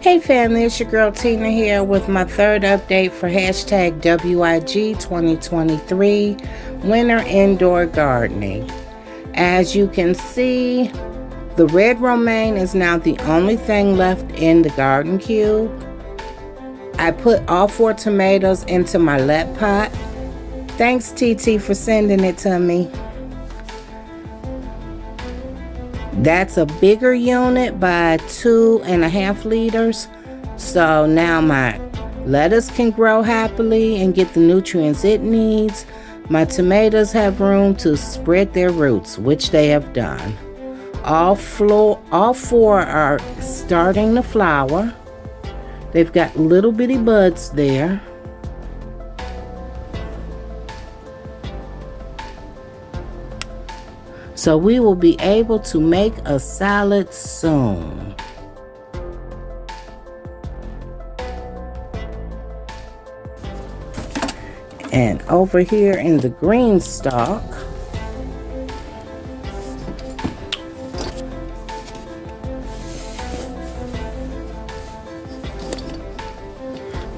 Hey family, it's your girl Tina here with my third update for hashtag WIG 2023 Winter Indoor Gardening. As you can see, the red romaine is now the only thing left in the garden cube. I put all 4 tomatoes into my let pot. Thanks TT for sending it to me. That's a bigger unit by 2.5 liters. So now my lettuce can grow happily and get the nutrients it needs. My tomatoes have room to spread their roots, which they have done. All 4 are starting to flower. They've got little bitty buds there. So we will be able to make a salad soon. And over here in the green stalk,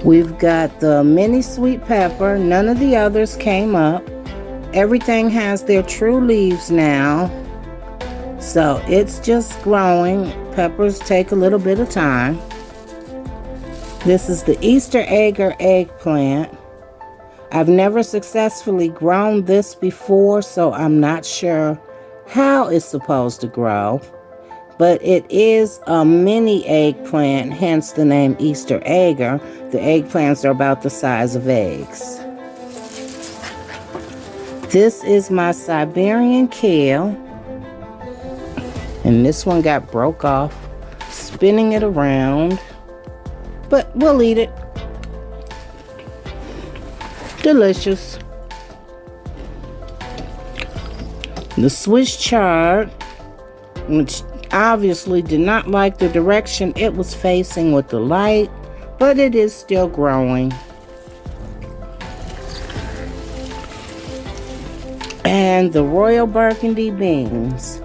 we've got the mini sweet pepper. None of the others came up. Everything has their true leaves now, so it's just growing. Peppers take a little bit of time. This is the Easter egger eggplant. I've never successfully grown this before, so I'm not sure how it's supposed to grow, but it is a mini eggplant, hence the name Easter egger. The eggplants are about the size of eggs. This is my Siberian kale, and this one got broke off, spinning it around, but we'll eat it. Delicious. The Swiss chard, which obviously did not like the direction it was facing with the light, but it is still growing. And the Royal Burgundy beans.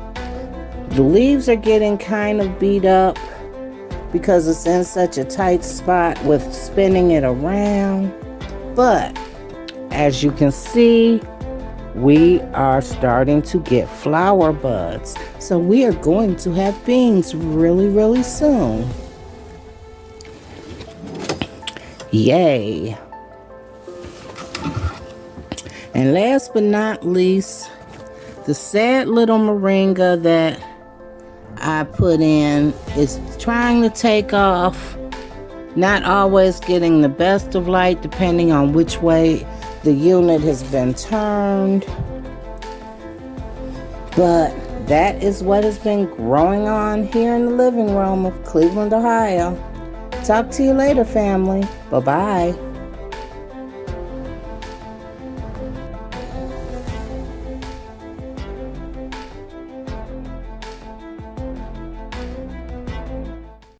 The leaves are getting kind of beat up because it's in such a tight spot with spinning it around. But as you can see, we are starting to get flower buds. So we are going to have beans really soon. Yay. And last but not least, the sad little moringa that I put in is trying to take off, not always getting the best of light depending on which way the unit has been turned. But that is what has been growing on here in the living room of Cleveland, Ohio. Talk to you later, family. Bye-bye.